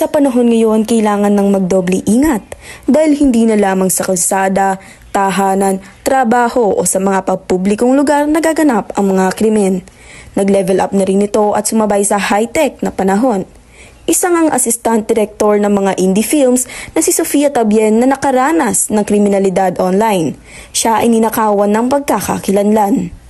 Sa panahon ngayon, kailangan ng magdoble ingat dahil hindi na lamang sa kalsada, tahanan, trabaho o sa mga pampublikong lugar nagaganap ang mga krimen. Nag-level up na rin ito at sumabay sa high-tech na panahon. Isang ang assistant director ng mga indie films na si Sofia Tabien na nakaranas ng kriminalidad online. Siya ay ninakawan ng pagkakakilanlan.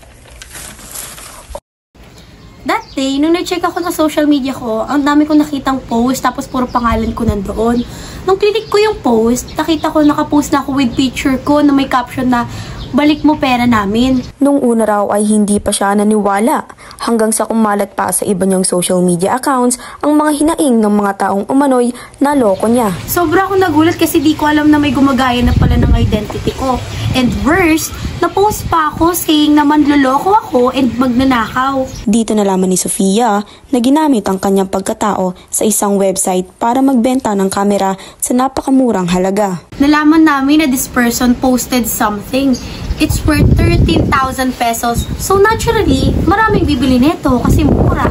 That day, nung na-check ako sa social media ko, ang dami kong nakitang post, tapos puro pangalan ko nandoon. Nung click ko yung post, nakita ko nakapost na ako with picture ko na may caption na, "Balik mo pera namin." Nung una raw ay hindi pa siya naniwala hanggang sa kumalat pa sa iba niyang social media accounts ang mga hinaing ng mga taong umano'y naloko niya. Sobra akong nagulat kasi di ko alam na may gumagaya na pala ng identity ko. And worse, na-post pa ako saying na manloloko ako and magnanakaw. Dito nalaman ni Sofia na ginamit ang kanyang pagkatao sa isang website para magbenta ng kamera sa napakamurang halaga. Nalaman namin na this person posted something. It's worth 13,000 pesos. So naturally, maraming bibili nito kasi mura.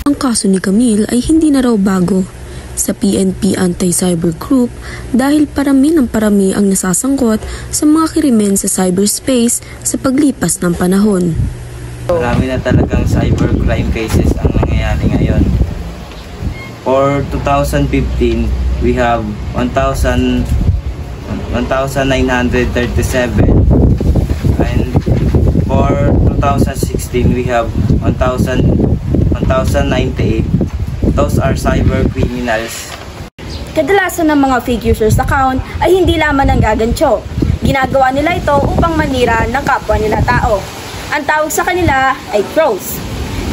Ang kaso ni Camille ay hindi na raw bago sa PNP Anti-Cyber Group dahil parami ng parami ang nasasangkot sa mga krimen sa cyberspace sa paglipas ng panahon. Marami na talagang cybercrime cases ang nangyayari ngayon. For 2015, we have 1,937. And for 2016, we have 1,098. Those are cyber criminals. Kadalasan ng mga fake users account ay hindi lamang ng gagancho. Ginagawa nila ito upang manira ng kapwa nila tao. Ang tawag sa kanila ay trolls.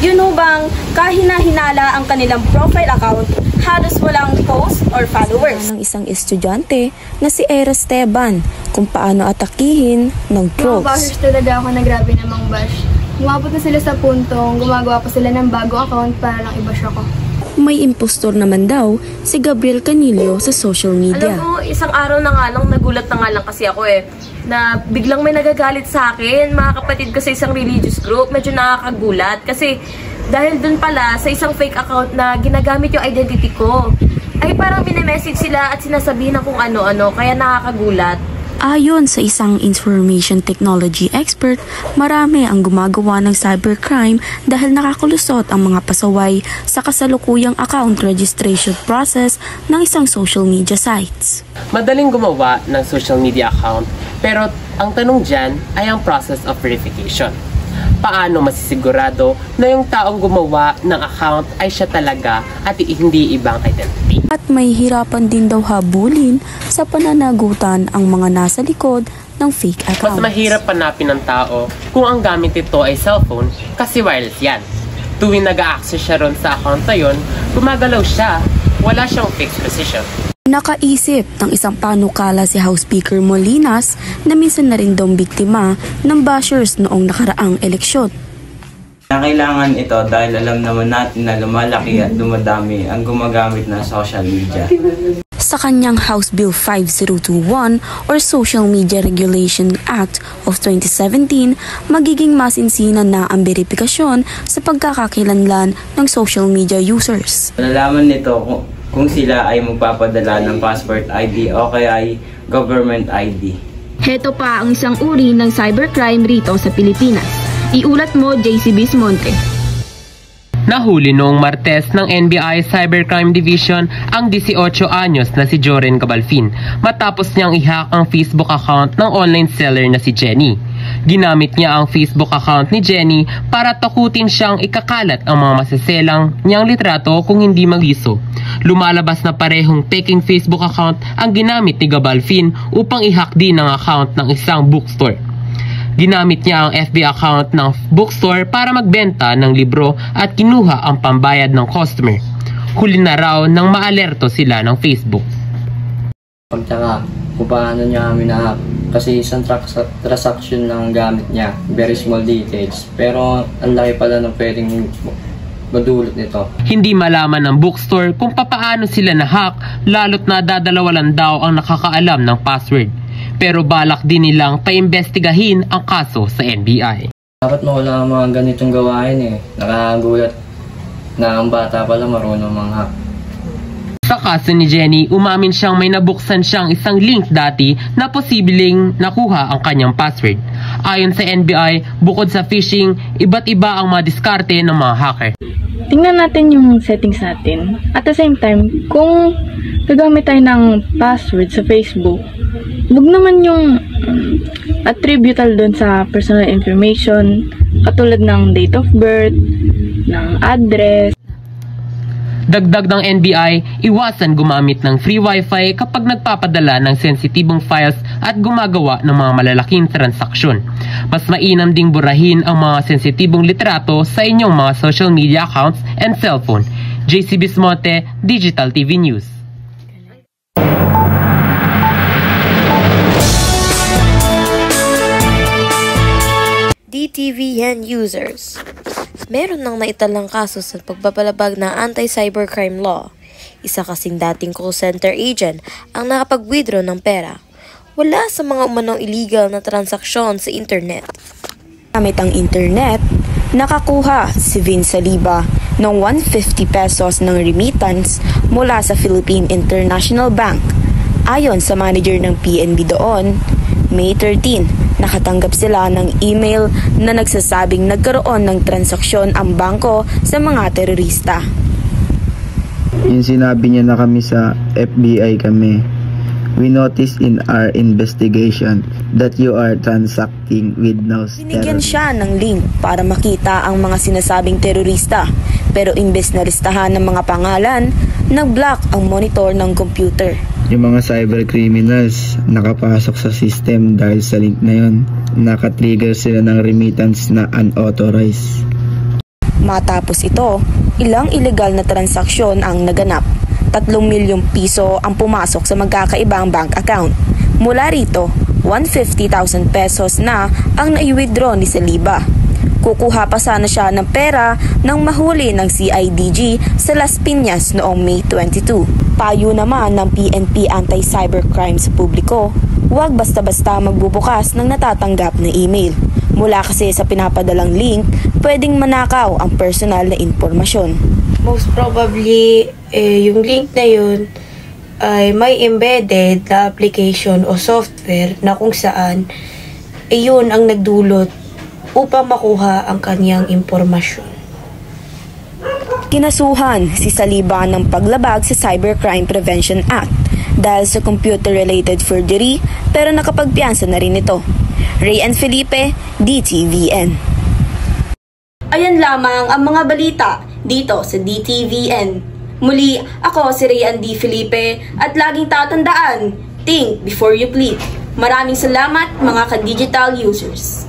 Yun bang kahina-hinala ang kanilang profile account, halos walang post or followers. Ng isang estudyante na si Era Esteban kung paano atakihin ng trolls. Mga bashers talaga ako na grabe namang bash. Umabot na sila sa puntong gumagawa pa sila ng bagong account para lang i-bash ako. May impostor naman daw si Gabriel Canillo sa social media. Alam mo, isang araw na nga lang, nagulat na nga lang kasi ako na biglang may nagagalit sa akin, mga kapatid ko sa isang religious group. Medyo nakakagulat kasi dahil dun pala sa isang fake account na ginagamit yung identity ko, ay parang minemessage sila at sinasabihin na kung ano-ano, kaya nakakagulat. Ayon sa isang information technology expert, marami ang gumagawa ng cybercrime dahil nakakalusot ang mga pasaway sa kasalukuyang account registration process ng isang social media sites. Madaling gumawa ng social media account, pero ang tanong dyan ay ang process of verification. Paano masisigurado na yung taong gumawa ng account ay siya talaga at hindi ibang identity? At may hirapan din daw habulin sa pananagutan ang mga nasa likod ng fake accounts. Mas mahirap hanapin ng tao kung ang gamit ito ay cellphone kasi wireless yan. Tuwing nag-a-access siya ron sa account na yun, gumagalaw siya, wala siyang fixed position. Nakaisip ng isang panukala si House Speaker Molinas na minsan na rin daw biktima ng bashers noong nakaraang eleksyon. Kailangan ito dahil alam naman natin na lumalaki at dumadami ang gumagamit ng social media. Sa kanyang House Bill 5021 or Social Media Regulation Act of 2017, magiging masinsinan na ang verifikasyon sa pagkakakilanlan ng social media users. Nalaman nito kung sila ay magpapadala ng passport ID o kaya ay government ID. Heto pa ang isang uri ng cybercrime rito sa Pilipinas. Iulat mo, JC Bismonte. Nahuli noong Martes ng NBI Cybercrime Division ang 18 anyos na si Joren Cabalfin matapos niyang i-hack ang Facebook account ng online seller na si Jenny. Ginamit niya ang Facebook account ni Jenny para takutin siyang ikakalat ang mga masaselang niyang litrato kung hindi magiso. Lumalabas na parehong taking Facebook account ang ginamit ni Cabalfin upang i-hack din ang account ng isang bookstore. Ginamit niya ang FB account ng bookstore para magbenta ng libro at kinuha ang pambayad ng customer. Huli na raw nang maalerto sila ng Facebook. Pagtaka kung paano niya kami na-hack kasi isang transaction ng gamit niya, very small details, pero ang laki pala ng pwedeng madulot nito. Hindi malaman ng bookstore kung papaano sila na-hack, lalo't na dadalawalan daw ang nakakaalam ng password. Pero balak din nilang paimbestigahin ang kaso sa NBI. Dapat mawala ang mga ganitong gawain Nakakagulat na ang bata pala marunong mang-hack. Sa kaso ni Jenny, umamin siyang may nabuksan siyang isang link dati na posibleng nakuha ang kanyang password. Ayon sa NBI, bukod sa phishing, iba't iba ang mga diskarte ng mga hacker. Tingnan natin yung settings natin. At the same time, kung gagamit tayo ng password sa Facebook, huwag naman yung attributable dun sa personal information, katulad ng date of birth, ng address. Dagdag ng NBI, iwasan gumamit ng free wifi kapag nagpapadala ng sensitibong files at gumagawa ng mga malalaking transaksyon. Mas mainam ding burahin ang mga sensitibong litrato sa inyong mga social media accounts and cellphone. JC Bismonte, Digital TV News. DTVN users. Meron nang naitalang kaso sa pagpapalabag ng anti-cybercrime law. Isa kasing dating call center agent ang nakapag-withdraw ng pera. Wala sa mga umanong illegal na transaksyon sa internet. Gamit ang internet, nakakuha si Vince Saliba ng 150 pesos ng remittance mula sa Philippine International Bank. Ayon sa manager ng PNB doon, May 13, nakatanggap sila ng email na nagsasabing nagkaroon ng transaksyon ang bangko sa mga terorista. Yung sinabi niya na kami sa FBI kami. We noticed in our investigation that you are transacting with those terrorists. Binigyan siya ng link para makita ang mga sinasabing terorista. Pero imbes na listahan ng mga pangalan, nag-block ang monitor ng computer. Yung mga cyber criminals nakapasok sa system dahil sa link na yun. Nakatrigger sila ng remittance na unauthorized. Matapos ito, ilang illegal na transaksyon ang naganap. 3 milyong piso ang pumasok sa magkakaibang bank account. Mula rito, 150,000 pesos na ang nai-withdraw ni Saliba. Kukuha pa sana siya ng pera nang mahuli ng CIDG sa Las Piñas noong May 22. Payo naman ng PNP Anti-Cybercrime sa publiko, huwag basta-basta magbubukas ng natatanggap na email. Mula kasi sa pinapadalang link, pwedeng manakaw ang personal na impormasyon. Most probably, yung link na yun ay may embedded na application o software na kung saan yun ang nagdulot upang makuha ang kanyang impormasyon. Kinasuhan si Saliba ng paglabag sa Cybercrime Prevention Act dahil sa computer-related forgery pero nakapagpiyansa na rin ito. Rayan Felipe, DTVN. Ayan lamang ang mga balita dito sa DTVN. Muli, ako si Rayan D. Felipe at laging tatandaan, think before you click. Maraming salamat mga ka-digital users.